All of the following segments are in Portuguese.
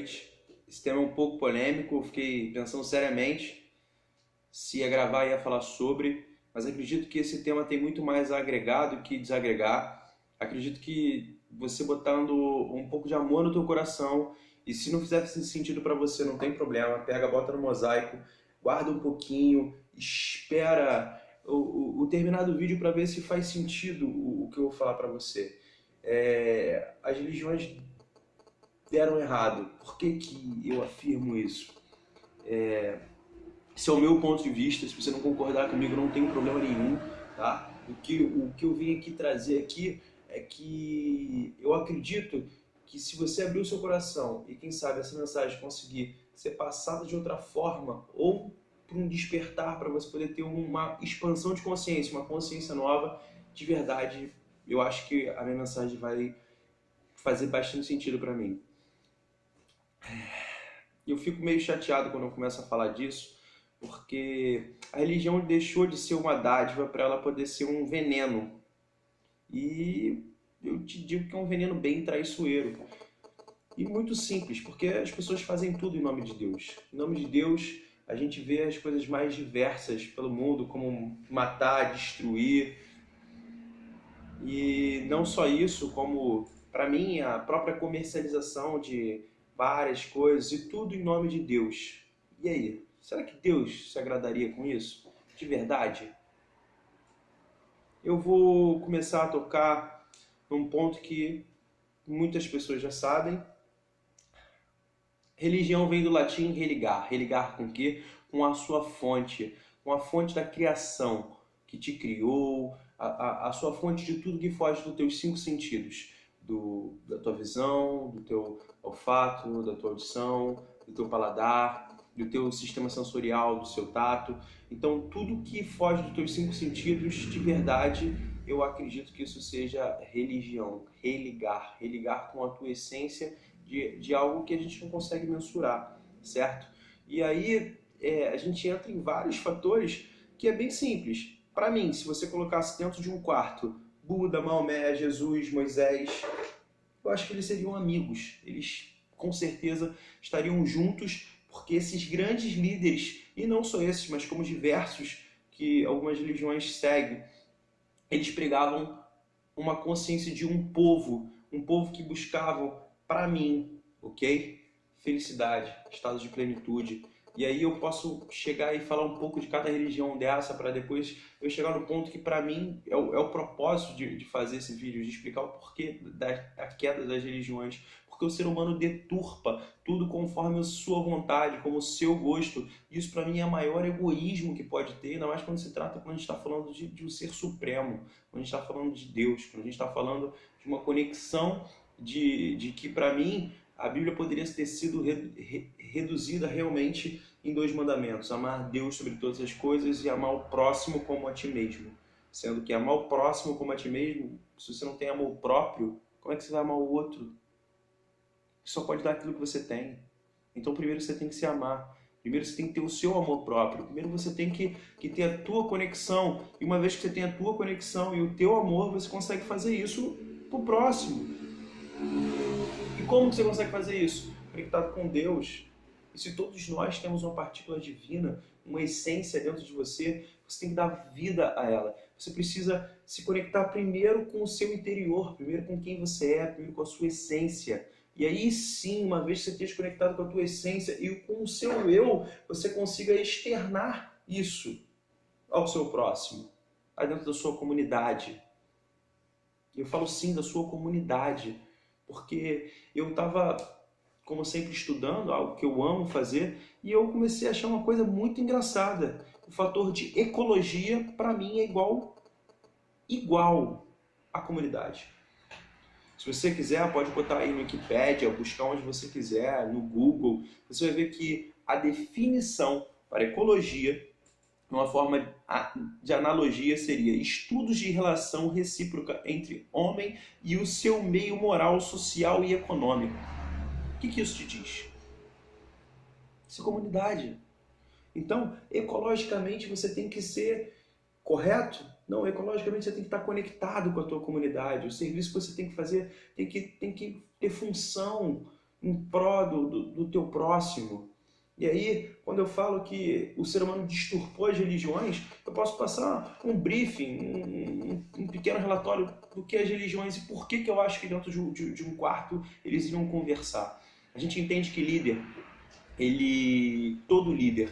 noite. Esse tema é um pouco polêmico, eu fiquei pensando seriamente se ia gravar e ia falar sobre, mas acredito que esse tema tem muito mais a agregar do que desagregar. Acredito que você botando um pouco de amor no teu coração, e se não fizer sentido para você, não tem problema, pega, bota no mosaico, guarda um pouquinho, espera o terminar do vídeo para ver se faz sentido o que eu vou falar para você. As religiões deram errado. Por que que eu afirmo isso? Esse é o meu ponto de vista. Se você não concordar comigo, não tem problema nenhum, tá? O que eu vim aqui trazer aqui é que eu acredito que se você abrir o seu coração e quem sabe essa mensagem conseguir ser passada de outra forma ou para um despertar, para você poder ter uma expansão de consciência, uma consciência nova, de verdade, eu acho que a minha mensagem vai fazer bastante sentido para mim. Eu fico meio chateado quando eu começo a falar disso, porque a religião deixou de ser uma dádiva para ela poder ser um veneno. E eu te digo que é um veneno bem traiçoeiro. E muito simples, porque as pessoas fazem tudo em nome de Deus. Em nome de Deus, a gente vê as coisas mais diversas pelo mundo, como matar, destruir. E não só isso, como, para mim, a própria comercialização de várias coisas, e tudo em nome de Deus. E aí, será que Deus se agradaria com isso? De verdade? Eu vou começar a tocar num ponto que muitas pessoas já sabem. Religião vem do latim religar. Religar com o quê? Com a sua fonte, com a fonte da criação que te criou, a sua fonte de tudo que foge dos teus 5 sentidos. Da tua visão, do teu olfato, da tua audição, do teu paladar, do teu sistema sensorial, do seu tato. Então, tudo que foge dos teus 5 sentidos, de verdade, eu acredito que isso seja religião, religar. Religar com a tua essência de algo que a gente não consegue mensurar, certo? E aí, a gente entra em vários fatores que é bem simples. Para mim, se você colocasse dentro de um quarto Buda, Maomé, Jesus, Moisés, eu acho que eles seriam amigos. Eles, com certeza, estariam juntos, porque esses grandes líderes, e não só esses, mas como diversos que algumas religiões seguem, eles pregavam uma consciência de um povo que buscava, para mim, ok? Felicidade, estado de plenitude. E aí eu posso chegar e falar um pouco de cada religião dessa, para depois eu chegar no ponto que para mim é o propósito de fazer esse vídeo, de explicar o porquê da queda das religiões. Porque o ser humano deturpa tudo conforme a sua vontade, como o seu gosto. Isso para mim é o maior egoísmo que pode ter, ainda mais quando a gente está falando de um ser supremo, quando a gente está falando de Deus, quando a gente está falando de uma conexão de que para mim a Bíblia poderia ter sido reduzida realmente em 2 mandamentos: amar Deus sobre todas as coisas e amar o próximo como a ti mesmo. Sendo que amar o próximo como a ti mesmo, se você não tem amor próprio, como é que você vai amar o outro? Você só pode dar aquilo que você tem. Então primeiro você tem que se amar. Primeiro você tem que ter o seu amor próprio. Primeiro você tem que ter a tua conexão. E uma vez que você tem a tua conexão e o teu amor, você consegue fazer isso pro próximo. E como você consegue fazer isso? Conectado com Deus. E se todos nós temos uma partícula divina, uma essência dentro de você, você tem que dar vida a ela. Você precisa se conectar primeiro com o seu interior, primeiro com quem você é, primeiro com a sua essência. E aí sim, uma vez que você esteja conectado com a tua essência e com o seu eu, você consiga externar isso ao seu próximo, aí dentro da sua comunidade. Eu falo sim da sua comunidade, porque eu estava, como sempre, estudando, algo que eu amo fazer, e eu comecei a achar uma coisa muito engraçada. O fator de ecologia, para mim, é igual à comunidade. Se você quiser, pode botar aí no Wikipedia, buscar onde você quiser, no Google. Você vai ver que a definição para ecologia, uma forma de analogia, seria estudos de relação recíproca entre homem e o seu meio moral, social e econômico. O que isso te diz? Isso é comunidade. Então, ecologicamente você tem que ser correto? Não, ecologicamente você tem que estar conectado com a tua comunidade. O serviço que você tem que fazer tem que ter função em pró do teu próximo. E aí, quando eu falo que o ser humano disturpou as religiões, eu posso passar um briefing, um pequeno relatório do que as religiões e por que eu acho que dentro de um quarto eles iriam conversar. A gente entende que todo líder,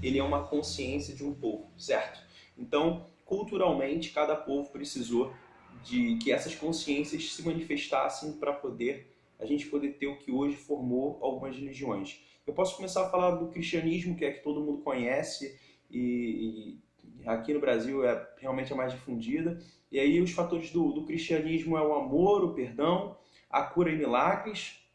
ele é uma consciência de um povo, certo? Então, culturalmente, cada povo precisou de que essas consciências se manifestassem para a gente poder ter o que hoje formou algumas religiões. Eu posso começar a falar do cristianismo, que é que todo mundo conhece e aqui no Brasil é realmente a mais difundida. E aí os fatores do cristianismo é o amor, o perdão, a cura e milagres,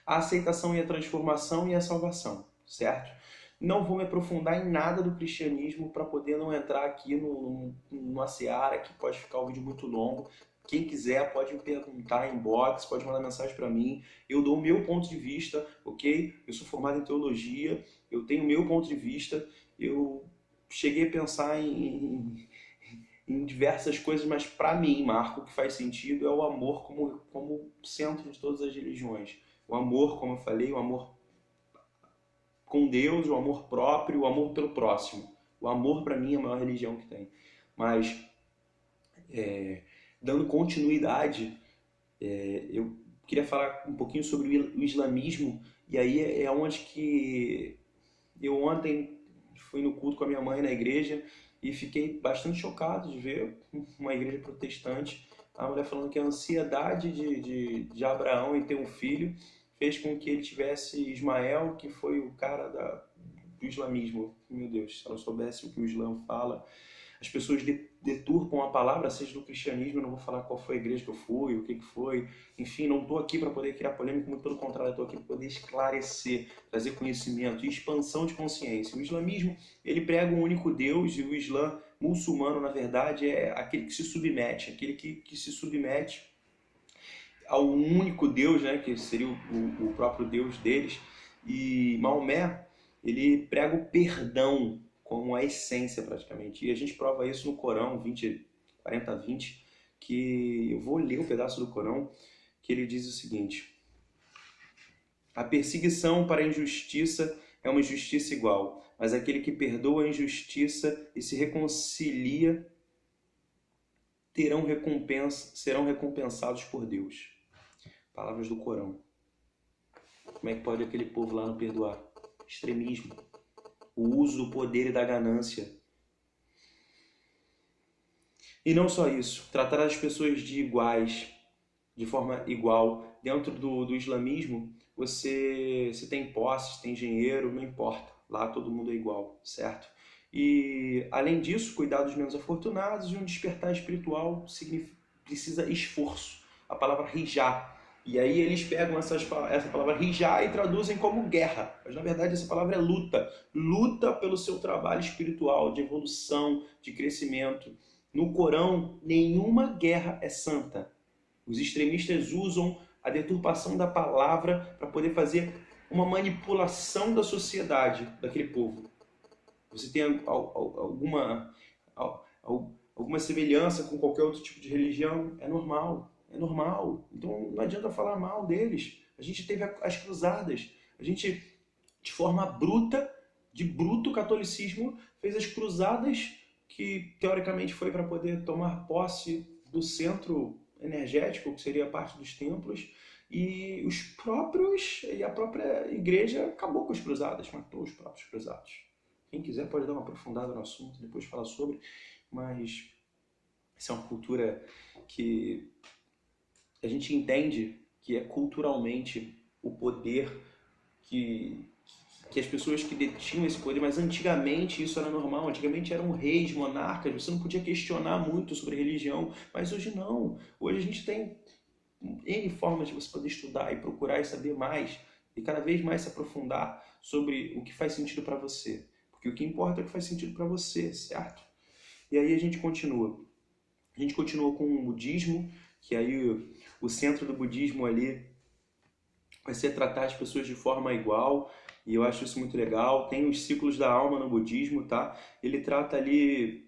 a aceitação e a transformação e a salvação, certo? Não vou me aprofundar em nada do cristianismo para poder não entrar aqui numa seara que pode ficar um vídeo muito longo. Quem quiser pode me perguntar em inbox, pode mandar mensagem para mim. Eu dou o meu ponto de vista, ok? Eu sou formado em teologia, eu tenho o meu ponto de vista. Eu cheguei a pensar em diversas coisas, mas para mim, Marco, o que faz sentido é o amor como centro de todas as religiões. O amor, como eu falei, o amor com Deus, o amor próprio, o amor pelo próximo. O amor, para mim, é a maior religião que tem. Mas, dando continuidade, eu queria falar um pouquinho sobre o islamismo, e aí é onde que eu ontem fui no culto com a minha mãe na igreja e fiquei bastante chocado de ver uma igreja protestante, a mulher falando que a ansiedade de Abraão em ter um filho fez com que ele tivesse Ismael, que foi o cara do islamismo. Meu Deus, se ela soubesse o que o Islã fala. As pessoas deturpam a palavra, seja do cristianismo, eu não vou falar qual foi a igreja que eu fui, o que foi. Enfim, não estou aqui para poder criar polêmica, muito pelo contrário, estou aqui para poder esclarecer, trazer conhecimento e expansão de consciência. O islamismo, ele prega um único Deus, e o Islã muçulmano, na verdade, é aquele que se submete, aquele que se submete ao único Deus, né, que seria o próprio Deus deles. E Maomé, ele prega o perdão como a essência praticamente. E a gente prova isso no Corão 40:20, que eu vou ler um pedaço do Corão, que ele diz o seguinte: a perseguição para a injustiça é uma injustiça igual, mas aquele que perdoa a injustiça e se reconcilia serão recompensados por Deus. Palavras do Corão. Como é que pode aquele povo lá não perdoar? Extremismo. O uso do poder e da ganância. E não só isso. Tratar as pessoas de forma igual. Dentro do islamismo, você tem posses, tem dinheiro, não importa. Lá todo mundo é igual, certo? E, além disso, cuidar dos menos afortunados e um despertar espiritual precisa esforço. A palavra hijab. E aí eles pegam essa palavra hijab e traduzem como guerra. Mas na verdade essa palavra é luta. Luta pelo seu trabalho espiritual, de evolução, de crescimento. No Corão, nenhuma guerra é santa. Os extremistas usam a deturpação da palavra para poder fazer uma manipulação da sociedade, daquele povo. Você tem alguma semelhança com qualquer outro tipo de religião? É normal. É normal. Então não adianta falar mal deles. A gente teve as cruzadas. A gente, de forma bruta, de bruto catolicismo, fez as cruzadas que teoricamente foi para poder tomar posse do centro energético, que seria parte dos templos, e a própria igreja acabou com as cruzadas, matou os próprios cruzados. Quem quiser pode dar uma aprofundada no assunto, depois falar sobre, mas essa é uma cultura que a gente entende que é culturalmente o poder que as pessoas que detinham esse poder, mas antigamente isso era normal, antigamente eram reis, monarcas, você não podia questionar muito sobre religião, mas hoje não. Hoje a gente tem N formas de você poder estudar e procurar e saber mais, e cada vez mais se aprofundar sobre o que faz sentido para você, porque o que importa é o que faz sentido para você, certo? E aí a gente continua com o budismo, que aí o centro do budismo ali vai ser tratar as pessoas de forma igual, e eu acho isso muito legal. Tem os ciclos da alma no budismo, tá? Ele trata ali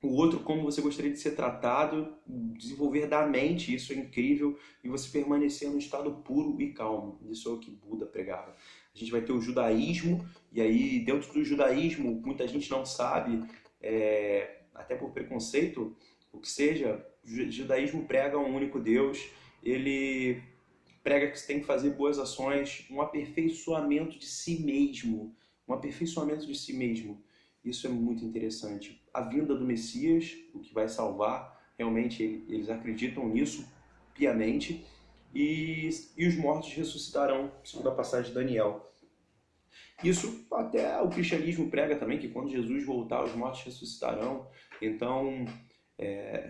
o outro como você gostaria de ser tratado, desenvolver da mente, isso é incrível, e você permanecer num estado puro e calmo. Isso é o que Buda pregava. A gente vai ter o judaísmo, e aí dentro do judaísmo, muita gente não sabe, até por preconceito, o que seja, o judaísmo prega um único Deus, ele prega que você tem que fazer boas ações, um aperfeiçoamento de si mesmo, um aperfeiçoamento de si mesmo. Isso é muito interessante. A vinda do Messias, o que vai salvar, realmente eles acreditam nisso piamente, e os mortos ressuscitarão, segundo a passagem de Daniel. Isso até o cristianismo prega também, que quando Jesus voltar, os mortos ressuscitarão. Então,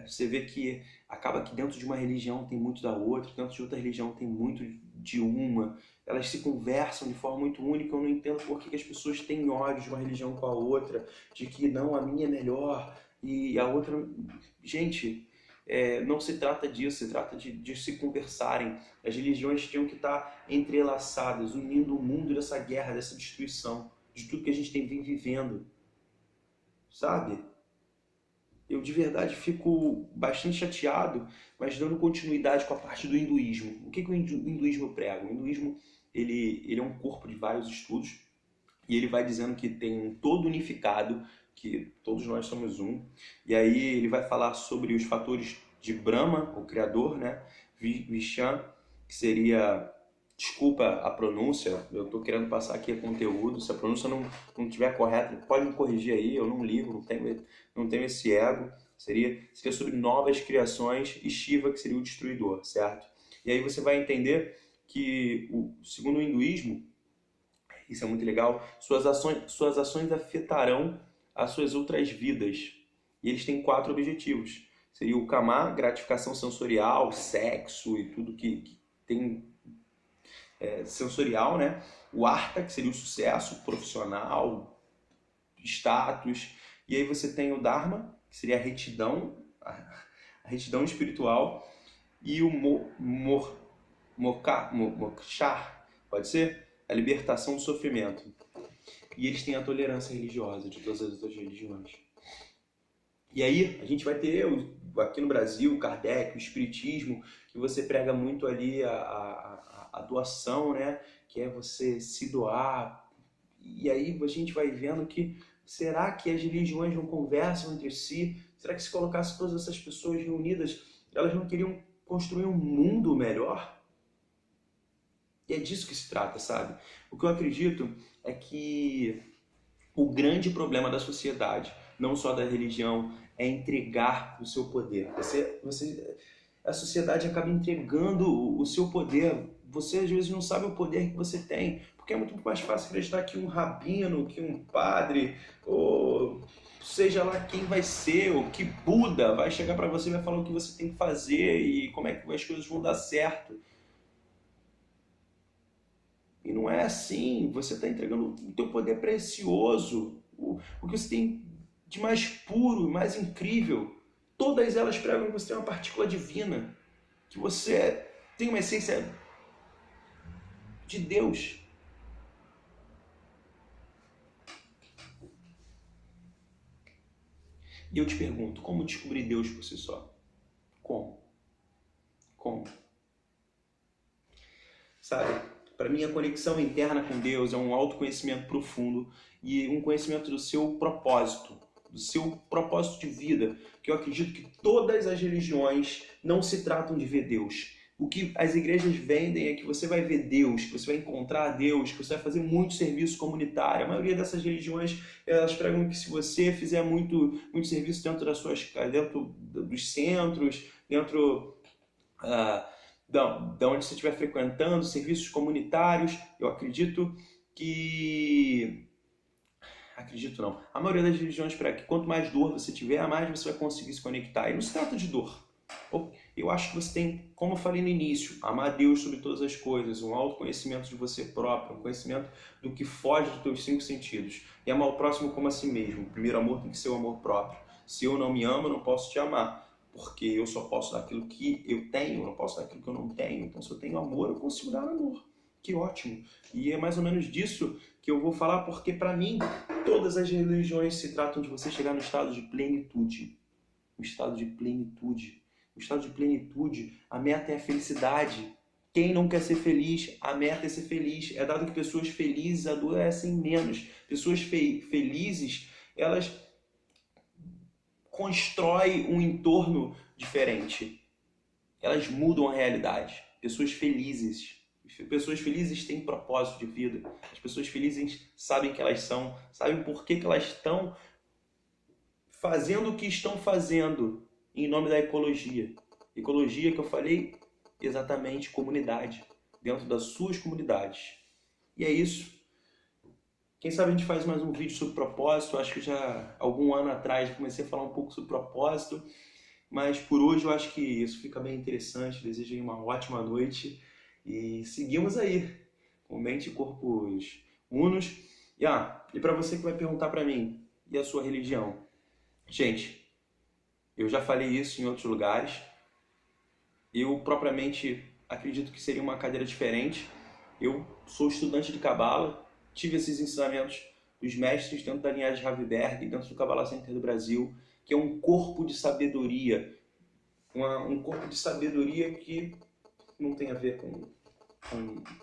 você vê que acaba que dentro de uma religião tem muito da outra, dentro de outra religião tem muito de uma. Elas se conversam de forma muito única. Eu não entendo por que as pessoas têm ódio de uma religião com a outra, de que não, a minha é melhor e a outra... Gente, não se trata disso, se trata de se conversarem. As religiões tinham que estar entrelaçadas, unindo o mundo dessa guerra, dessa destruição, de tudo que a gente tem vindo vivendo, sabe? Eu de verdade fico bastante chateado, mas dando continuidade com a parte do hinduísmo. O que o hinduísmo prega? O hinduísmo ele é um corpo de vários estudos, e ele vai dizendo que tem um todo unificado, que todos nós somos um, e aí ele vai falar sobre os fatores de Brahma, o Criador, né? Vishnu, que seria... Desculpa a pronúncia, eu estou querendo passar aqui conteúdo, se a pronúncia não estiver correta, pode me corrigir aí, eu não ligo, não tenho esse ego. Seria sobre novas criações, e Shiva, que seria o destruidor, certo? E aí você vai entender que, segundo o hinduísmo, isso é muito legal, suas ações afetarão as suas outras vidas. E eles têm 4 objetivos. Seria o Kama, gratificação sensorial, sexo e tudo que tem... sensorial, né? O Artha, que seria o sucesso profissional, status. E aí você tem o Dharma, que seria a retidão espiritual. E o Moksha, pode ser? A libertação do sofrimento. E eles têm a tolerância religiosa de todas as outras religiões. E aí a gente vai ter aqui no Brasil o Kardec, o Espiritismo, que você prega muito ali a doação, né? Que é você se doar. E aí a gente vai vendo que, será que as religiões não conversam entre si? Será que se colocasse todas essas pessoas reunidas, elas não queriam construir um mundo melhor? E é disso que se trata, sabe? O que eu acredito é que o grande problema da sociedade, não só da religião, é entregar o seu poder. A sociedade acaba entregando o seu poder. Você às vezes não sabe o poder que você tem, porque é muito mais fácil acreditar que um rabino, que um padre, ou seja lá quem vai ser, ou que Buda vai chegar para você e vai falar o que você tem que fazer e como é que as coisas vão dar certo. E não é assim. Você está entregando o teu poder precioso, o que você tem de mais puro, mais incrível. Todas elas pregam que você tem uma partícula divina, que você tem uma essência de Deus. E eu te pergunto, como descobrir Deus por si só? Como? Sabe? Para mim, a conexão interna com Deus é um autoconhecimento profundo e um conhecimento do seu propósito de vida, que eu acredito que todas as religiões não se tratam de ver Deus. O que as igrejas vendem é que você vai ver Deus, que você vai encontrar Deus, que você vai fazer muito serviço comunitário. A maioria dessas religiões, elas pregam que se você fizer muito serviço dentro dos centros, dentro da onde você estiver frequentando, serviços comunitários, eu acredito que... Acredito não. A maioria das religiões prega que quanto mais dor você tiver, mais você vai conseguir se conectar. E não se trata de dor. Eu acho que você tem, como eu falei no início, amar Deus sobre todas as coisas, um autoconhecimento de você próprio, um conhecimento do que foge dos teus 5 sentidos. E amar o próximo como a si mesmo. O primeiro amor tem que ser o amor próprio. Se eu não me amo, eu não posso te amar. Porque eu só posso dar aquilo que eu tenho, eu não posso dar aquilo que eu não tenho. Então, se eu tenho amor, eu consigo dar amor. Que ótimo! E é mais ou menos disso que eu vou falar, porque para mim, todas as religiões se tratam de você chegar no estado de plenitude. um estado de plenitude. Um estado de plenitude, a meta é a felicidade. Quem não quer ser feliz, a meta é ser feliz. É dado que pessoas felizes adoecem menos. Pessoas felizes, elas constroem um entorno diferente. Elas mudam a realidade. Pessoas felizes têm propósito de vida. As pessoas felizes sabem que elas são, sabem por que elas estão fazendo o que estão fazendo em nome da ecologia. Ecologia que eu falei, exatamente comunidade, dentro das suas comunidades. E é isso. Quem sabe a gente faz mais um vídeo sobre propósito. Acho que já algum ano atrás comecei a falar um pouco sobre propósito. Mas por hoje eu acho que isso fica bem interessante. Desejo aí uma ótima noite e seguimos aí, com mente e corpos unos. E para você que vai perguntar para mim, e a sua religião? Gente, eu já falei isso em outros lugares. Eu propriamente acredito que seria uma cadeira diferente. Eu sou estudante de Cabala, tive esses ensinamentos dos mestres dentro da linhagem Raviberg, dentro do Kabbalah Center do Brasil, que é um corpo de sabedoria. Um corpo de sabedoria que não tem a ver com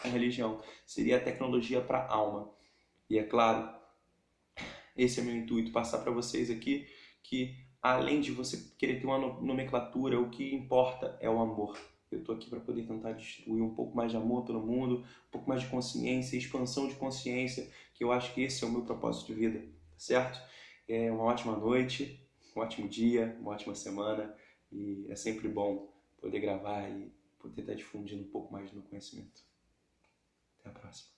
religião. Seria a tecnologia para a alma. E é claro, esse é meu intuito, passar para vocês aqui que além de você querer ter uma nomenclatura, o que importa é o amor. Eu estou aqui para poder tentar distribuir um pouco mais de amor pelo mundo, um pouco mais de consciência, expansão de consciência, que eu acho que esse é o meu propósito de vida, tá certo? É uma ótima noite, um ótimo dia, uma ótima semana, e é sempre bom poder gravar e poder estar difundindo um pouco mais do meu conhecimento. Até a próxima.